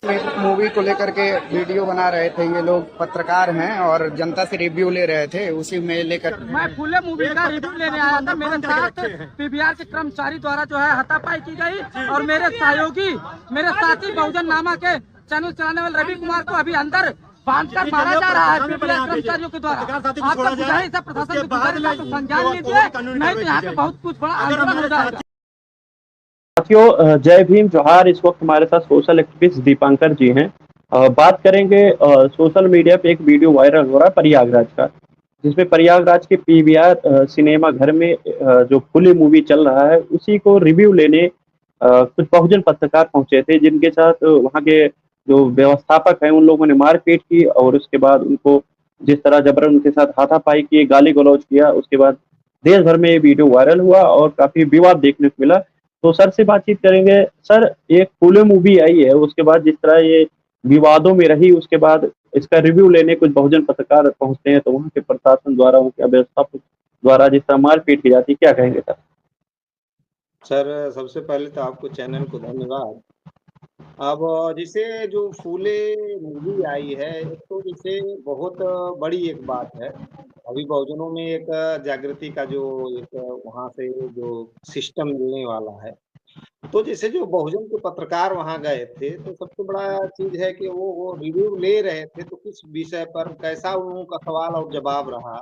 Movie को लेकर के वीडियो बना रहे थे। ये लोग पत्रकार हैं और जनता से रिव्यू ले रहे थे, उसी में लेकर मैं फुले मूवी का रिव्यू लेने आया था। मेरे साथ पीवीआर के कर्मचारी द्वारा जो है हाथापाई की गई और मेरे सहयोगी, मेरे साथी बहुजन नामा के चैनल चलाने वाले रवि कुमार को अभी अंदर बांधकर मारा जा रहा है पीवीआर कर्मचारियों के द्वारा। आपका बुझाई सब प्रशासन की गुजारिश है, संज्ञान लीजिए, नहीं तो यहाँ पे बहुत कुछ बड़ा आंदोलन हो जाएगा। साथियों, जय भीम जोहार। इस वक्त हमारे साथ सोशल एक्टिविस्ट दीपांकर जी हैं। बात करेंगे सोशल मीडिया पे एक वीडियो वायरल हो रहा है प्रयागराज का, जिसमें प्रयागराज के पीवीआर सिनेमा घर में जो फुली मूवी चल रहा है उसी को रिव्यू लेने कुछ बहुजन पत्रकार पहुंचे थे, जिनके साथ वहां के जो व्यवस्थापक हैं उन लोगों ने मारपीट की और उसके बाद उनको जिस तरह जबरन उनके साथ हाथापाई की, गाली गलौज किया। उसके बाद देश भर में ये वीडियो वायरल हुआ और काफी विवाद देखने को मिला। तो सर से बातचीत करेंगे। सर, एक फुले मूवी आई है, उसके बाद जिस तरह ये विवादों में रही, उसके बाद इसका रिव्यू लेने कुछ बहुजन पत्रकार पहुंचते हैं, तो वहाँ के प्रशासन द्वारा, उनके व्यवस्थापक द्वारा जिस तरह मारपीट की जाती है, क्या कहेंगे सर? सर, सबसे पहले तो आपको चैनल को धन्यवाद। अब जैसे जो फूले मूवी आई है, एक तो जैसे बहुत बड़ी एक बात है। अभी बहुजनों में एक जागृति का जो एक वहाँ से जो सिस्टम मिलने वाला है, तो जैसे जो बहुजन के पत्रकार वहाँ गए थे, तो सबसे बड़ा चीज है कि वो रिव्यू ले रहे थे, तो किस विषय पर कैसा उनका सवाल और जवाब रहा।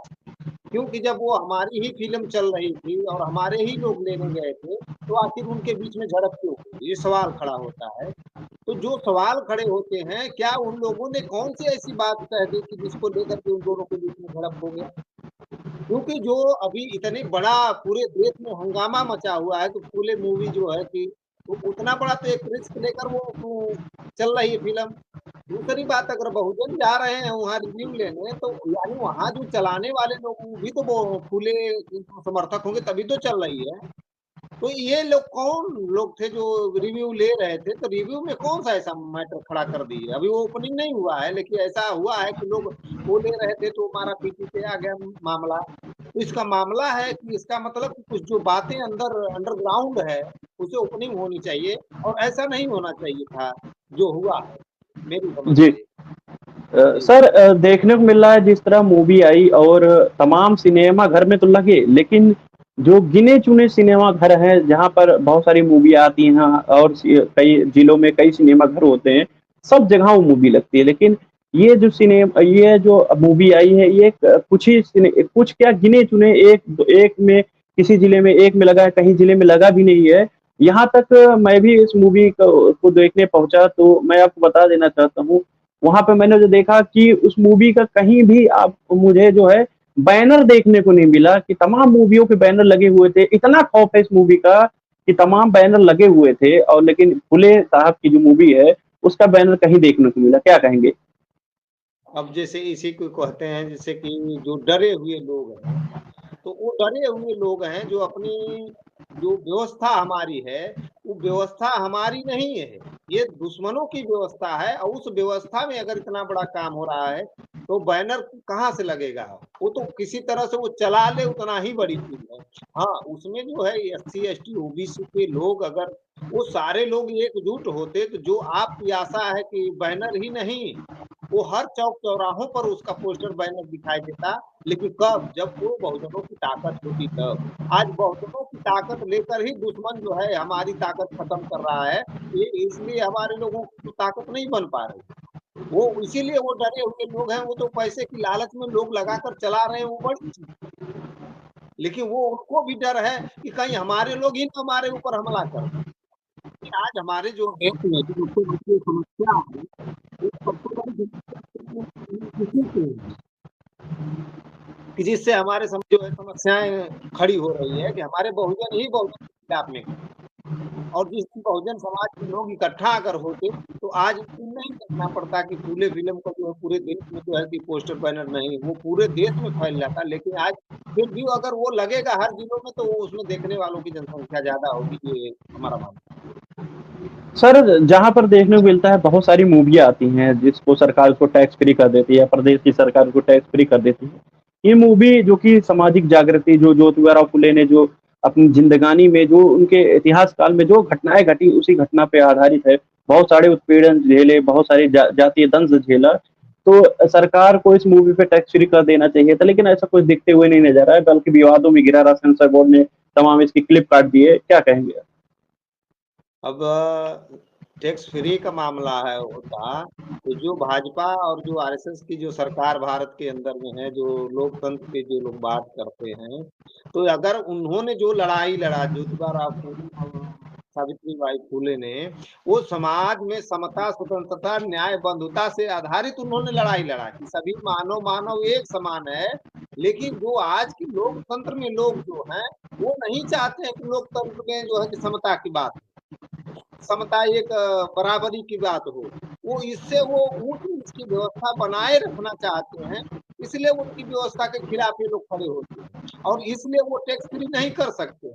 क्योंकि जब वो हमारी ही फिल्म चल रही थी और हमारे ही लोग लेने गए थे, तो आखिर उनके बीच में झड़प क्यों हुई? ये सवाल खड़ा होता है। तो जो सवाल खड़े होते हैं, क्या उन लोगों ने कौन सी ऐसी बात कह दी कि जिसको लेकर के उन दोनों के बीच में झड़प हो गया? क्योंकि जो अभी इतने बड़ा पूरे देश में हंगामा मचा हुआ है, तो फूले मूवी जो है कि तो उतना बड़ा तो एक रिस्क लेकर वो चल रही है फिल्म। दूसरी बात, अगर बहुजन जा रहे हैं वहाँ रिव्यू लेने, तो यानी वहाँ जो चलाने वाले लोग वो भी तो वो फूले समर्थक होंगे, तभी तो चल रही है। तो ये लोग कौन लोग थे जो रिव्यू ले रहे थे? तो रिव्यू में कौन सा ऐसा मैटर खड़ा कर दिए? अभी वो ओपनिंग नहीं हुआ है, लेकिन ऐसा हुआ है कि लोग वो ले रहे थे तो हमारा पीटी पे आ गया मामला। तो इसका मामला है कि इसका मतलब कि कुछ जो बातें अंदर अंडरग्राउंड है, उसे ओपनिंग होनी चाहिए और ऐसा नहीं होना चाहिए था जो हुआ है, मेरी समझ जी। से। सर, देखने को मिल रहा है जिस तरह मूवी आई और तमाम सिनेमा घर में तो लगे, लेकिन जो गिने चुने सिनेमा घर हैं जहां पर बहुत सारी मूवी आती हैं और कई जिलों में कई सिनेमा घर होते हैं, सब जगह वो मूवी लगती है। लेकिन ये जो मूवी आई है, ये कुछ क्या गिने चुने एक एक में, किसी जिले में एक में लगा है, कहीं जिले में लगा भी नहीं है। यहाँ तक मैं भी इस मूवी को देखने पहुंचा, तो मैं आपको बता देना चाहता हूँ, वहां पे मैंने जो देखा कि उस मूवी का कहीं भी आप मुझे जो है बैनर देखने को नहीं मिला, कि तमाम मूवियों के बैनर लगे हुए थे। इतना खौफ है इस मूवी का कि तमाम बैनर लगे हुए थे, और लेकिन फुले साहब की जो मूवी है उसका बैनर कहीं देखने को मिला। क्या कहेंगे? अब जैसे इसी को कहते हैं, जैसे कि जो डरे हुए लोग हैं, तो वो डरे हुए लोग हैं जो अपनी जो व्यवस्था हमारी है, वो व्यवस्था हमारी नहीं है, ये दुश्मनों की व्यवस्था है। और उस व्यवस्था में अगर इतना बड़ा काम हो रहा है, तो बैनर कहाँ से लगेगा? वो तो किसी तरह से वो चला ले, उतना ही बड़ी चीज है। हाँ, उसमें जो है SC ST OBC के लोग, अगर वो सारे लोग एकजुट होते, तो जो आपकी आशा है कि बैनर ही नहीं, वो हर चौक चौराहों पर उसका पोस्टर बैनर दिखाई देता। लेकिन कब? जब वो बहुजनों की ताकत होती तब। आज बहुजनों की ताकत लेकर ही दुश्मन जो है हमारी ताकत खत्म कर रहा है। ये इसलिए हमारे लोगों की ताकत नहीं बन पा रही। वो इसीलिए वो डरे हुए लोग हैं, वो तो पैसे की लालच में लोग लगाकर चला रहे हैं, वो बड़ी चीज। लेकिन वो उनको भी डर है कि कहीं हमारे लोग ही ना हमारे ऊपर हमला कर दें। आज हमारे जो देश में जो सबसे बड़ी समस्या है, वो सबसे बड़ी समस्या इसी से है, कि जिससे हमारे जो है समस्याएं खड़ी हो रही है कि हमारे बहुजन ही बहुजन के खिलाफ में है। और जिस बहुजन समाज के लोग इकट्ठा अगर होते, तो आज नहीं देखना पड़ता कि फूले फिल्म को जो है पूरे देश में जो है कि पोस्टर बैनर नहीं, वो पूरे देश में फैल जाता। लेकिन आज फिर भी अगर वो लगेगा हर जिलों में, तो वो उसमें देखने वालों की जनसंख्या ज्यादा होगी, ये हमारा मानना है। सर, जहाँ पर देखने को मिलता है बहुत सारी मूवियाँ आती हैं जिसको सरकार उसको टैक्स फ्री कर देती है, प्रदेश की सरकार उसको टैक्स फ्री कर देती है। ये मूवी जो कि सामाजिक जागृति, जो ज्योतिबा फुले ने जो अपनी जिंदगानी में जो उनके इतिहास काल में जो घटनाएं घटी, उसी घटना पे आधारित है। बहुत सारे उत्पीड़न झेले, बहुत सारी जातीय दंश झेला। तो सरकार को इस मूवी पे टैक्स फ्री कर देना चाहिए था, लेकिन ऐसा कुछ दिखते हुए नहीं नजर आया, बल्कि विवादों में घिरा रहा। सेंसर बोर्ड ने तमाम इसकी क्लिप काट दी है। क्या कहेंगे? अब टैक्स फ्री का मामला है होता, तो जो भाजपा और जो आरएसएस की जो सरकार भारत के अंदर में है, जो लोकतंत्र की जो लोग बात करते हैं, तो अगर उन्होंने जो लड़ाई लड़ा, ज्योतिबा फूले और सावित्रीबाई फूले ने, वो समाज में समता, स्वतंत्रता, न्याय, बंधुता से आधारित उन्होंने लड़ाई लड़ा कि सभी मानव मानव एक समान है। लेकिन जो आज की लोकतंत्र में लोग जो हैं, वो नहीं चाहते हैं कि लोकतंत्र में जो है कि समता की बात, समता एक बराबरी की बात हो। वो इससे वो ऊंच नीच की व्यवस्था बनाए रखना चाहते हैं, इसलिए उनकी व्यवस्था के खिलाफ ये लोग खड़े होते हैं और इसलिए वो टैक्स फ्री नहीं कर सकते।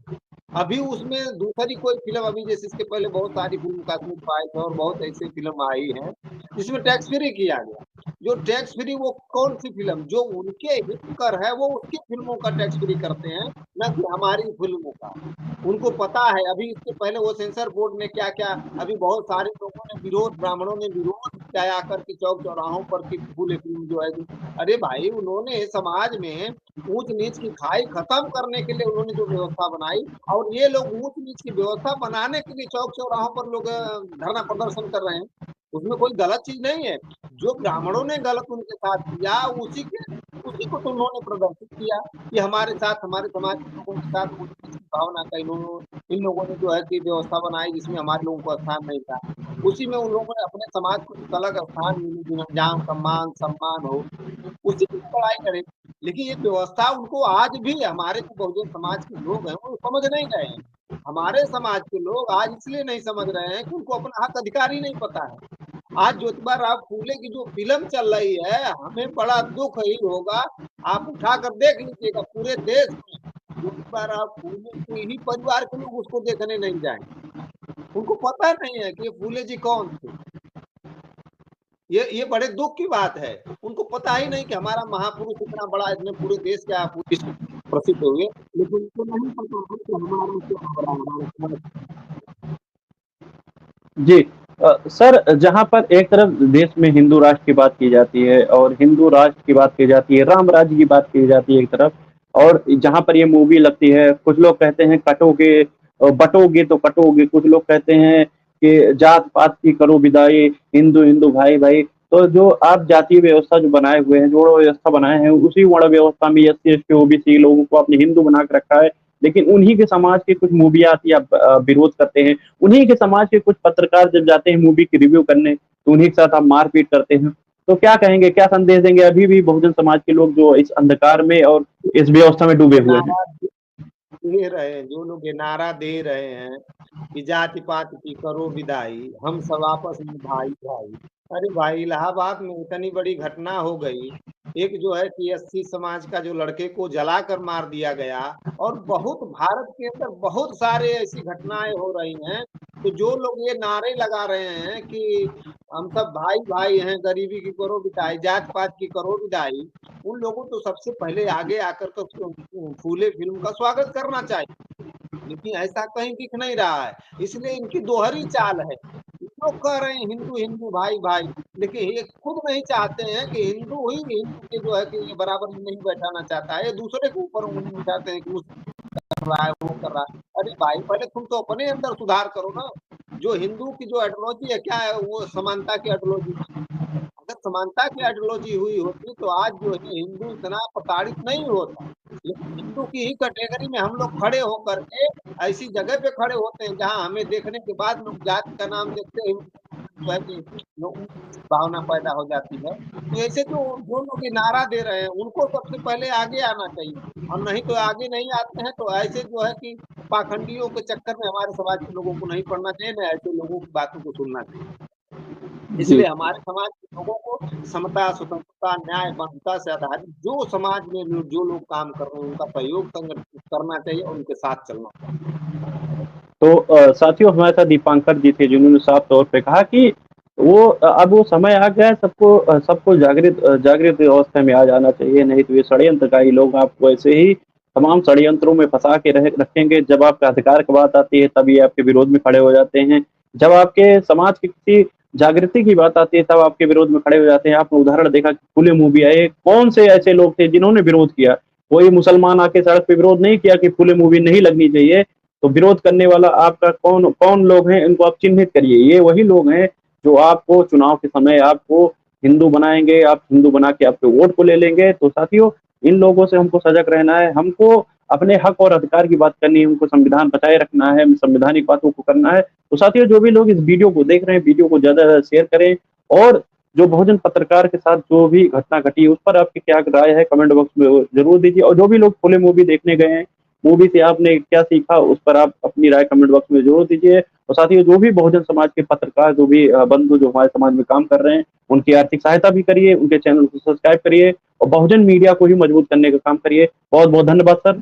अभी उसमें दूसरी कोई फिल्म, अभी जैसे इसके पहले बहुत सारी फिल्म कश्मीर फाइल्स और बहुत ऐसी फिल्म आई हैं जिसमें टैक्स फ्री किया गया। जो टैक्स फ्री वो कौन सी फिल्म जो उनके हित कर है वो उसकी फिल्मों का टैक्स फ्री करते हैं, न कि हमारी फिल्मों का। उनको पता है अभी इसके पहले वो सेंसर बोर्ड ने क्या क्या, अभी बहुत सारे लोगों ने विरोध, ब्राह्मणों ने विरोध किया आकर के चौक चौराहों पर की फूले फिल्म जो है। अरे भाई, उन्होंने समाज में ऊंच नीच की खाई खत्म करने के लिए उन्होंने जो व्यवस्था बनाई, और ये लोग ऊंच नीच की व्यवस्था बनाने के लिए चौक चौराहों पर लोग धरना प्रदर्शन कर रहे हैं। उसमें कोई गलत चीज नहीं है। जो ब्राह्मणों ने गलत उनके साथ किया उसी को तो उन्होंने प्रदर्शित किया कि हमारे साथ, हमारे समाज के लोगों के साथ ऊंच नीच की भावना का इन लोगों ने जो है कि व्यवस्था बनाई जिसमें हमारे लोगों को स्थान नहीं था। उसी में उन लोगों ने अपने समाज को एक अलग स्थान मिले जहाँ सम्मान सम्मान हो, उसी की लड़ाई करे। लेकिन ये व्यवस्था उनको आज भी हमारे जो बहुजन समाज के लोग हैं वो समझ नहीं रहे हैं। हमारे समाज के लोग आज इसलिए नहीं समझ रहे हैं कि उनको अपना हक अधिकार ही नहीं पता है। आज ज्योतिबा राव फूले की जो फिल्म चल रही है, हमें बड़ा दुख ही होगा। आप उठाकर देख लीजिएगा, पूरे देश में ज्योतिबा राव फूले के ही परिवार के लोग उसको देखने नहीं जाएंगे। उनको पता नहीं है कि ये फूले जी कौन थे। ये बड़े दुख की बात है। उनको पता ही नहीं कि हमारा महापुरुष इतना बड़ा, इतने पूरे देश का प्रसिद्ध हुए, लेकिन उनको नहीं पता है कि हमारा क्या बड़ा। जी सर, जहाँ पर एक तरफ देश में हिंदू राष्ट्र की बात की जाती है और हिंदू राष्ट्र की बात की जाती है, राम राज्य की बात की जाती है एक तरफ, और जहाँ पर ये मूवी लगती है, कुछ लोग कहते हैं कटोगे, बटोगे तो कटोगे, कुछ लोग कहते हैं कि जात पात की करो विदाई, हिंदू हिंदू भाई भाई। तो जो आप जातीय व्यवस्था जो बनाए हुए हैं, जो व्यवस्था बनाए हैं, उसी वर्ण व्यवस्था में एससी एसटी ओबीसी लोगों को आपने हिंदू बना के रखा है। लेकिन उन्हीं के समाज के कुछ मूवी आती है, आप विरोध करते हैं। उन्हीं के समाज के कुछ पत्रकार जब जाते हैं मूवी की रिव्यू करने, तो उन्हीं के साथ आप मारपीट करते हैं। तो क्या कहेंगे, क्या संदेश देंगे अभी भी बहुजन समाज के लोग जो इस अंधकार में और इस व्यवस्था में डूबे हुए हैं? दे रहे हैं, जो लोग ये नारा दे रहे हैं कि जाति पात की करो विदाई, हम सब आपस में भाई भाई। अरे भाई, इलाहाबाद में इतनी बड़ी घटना हो गई, एक जो है कि एससी समाज का जो लड़के को जलाकर मार दिया गया, और बहुत भारत के अंदर बहुत सारे ऐसी घटनाएं हो रही हैं। तो जो लोग ये नारे लगा रहे हैं कि हम सब भाई भाई हैं, गरीबी की करो विदाई, जात पात की करो विदाई, उन लोगों को सबसे पहले आगे आकर के फूले फिल्म का स्वागत करना चाहिए। लेकिन ऐसा कहीं दिख नहीं रहा है, इसलिए इनकी दोहरी चाल है। लोग कह रहे हैं हिंदू हिंदू भाई भाई, लेकिन ये खुद नहीं चाहते हैं कि हिंदू ही हिंदू के जो है कि ये बराबर नहीं बैठाना चाहता है, ये दूसरे के ऊपर उंगली उठाते हैं कि वो कर रहा है, वो कर रहा है। अरे भाई, पहले तुम तो अपने अंदर सुधार करो ना। जो हिंदू की जो आइडियोलॉजी है, क्या है वो? समानता की आइडियोलॉजी। अगर समानता की आइडियोलॉजी हुई होती तो आज जो है हिंदू इतना प्रताड़ित नहीं होता। लेकिन हिंदू की ही कैटेगरी में हम लोग खड़े होकर के ऐसी जगह पे खड़े होते हैं जहां हमें देखने के बाद लोग जाति का नाम देखते हैं, जो है कि भावना पैदा हो जाती है। तो ऐसे जो लोग ये नारा दे रहे हैं उनको सबसे पहले आगे आना चाहिए, और नहीं तो आगे नहीं आते हैं तो ऐसे जो है कि पाखंडियों के चक्कर में हमारे समाज के लोगों को नहीं पड़ना चाहिए, ना ऐसे लोगों की बातों को सुनना चाहिए। इसलिए हमारे समाज के लोगों को समता, स्वतंत्रता, न्याय, बंधुता से आधारित जो समाज में जो लोग काम कर रहे हैं उनका सहयोग संगठित करना चाहिए और उनके साथ चलना चाहिए। तो साथियों, हमारे साथ दीपांकर जी थे जिन्होंने साफ तौर पे कहा कि अब वो समय आ गया है, सबको जागृत अवस्था में आ जाना चाहिए, नहीं तो ये षड्यंत्रकारी लोग आपको ऐसे ही तमाम षड्यंत्रों में फंसा के रखेंगे। जब आपका अधिकार की बात आती है तब ये आपके विरोध में खड़े हो जाते हैं। जब आपके समाज की किसी जागृति की बात आती है तब आपके विरोध में खड़े हो जाते हैं। आपने उदाहरण देखा कि फुले मूवी आई, कौन से ऐसे लोग थे जिन्होंने विरोध किया? कोई मुसलमान आके सड़क पे विरोध नहीं किया कि फुले मूवी नहीं लगनी चाहिए। तो विरोध करने वाला आपका कौन कौन लोग हैं, इनको आप चिन्हित करिए। ये वही लोग हैं जो आपको चुनाव के समय आपको हिंदू बनाएंगे, आप हिंदू बना के आपके वोट को ले लेंगे। तो साथियों, इन लोगों से हमको सजग रहना है, हमको अपने हक और अधिकार की बात करनी है, हमको संविधान बचाए रखना है, संवैधानिक बातों को करना है। तो साथियों, जो भी लोग इस वीडियो को देख रहे हैं, वीडियो को ज़्यादा शेयर करें और जो बहुजन पत्रकार के साथ जो भी घटना घटी है, उस पर आपकी क्या राय है कमेंट बॉक्स में ज़रूर दीजिए। और जो भी लोग फुले मूवी देखने गए हैं, मूवी से आपने क्या सीखा, उस पर आप अपनी राय कमेंट बॉक्स में ज़रूर दीजिए। और साथियों, जो भी बहुजन समाज के पत्रकार, जो भी बंधु जो हमारे समाज में काम कर रहे हैं, उनकी आर्थिक सहायता भी करिए, उनके चैनल को सब्सक्राइब करिए और बहुजन मीडिया को भी मजबूत करने का काम करिए। बहुत-बहुत धन्यवाद सर।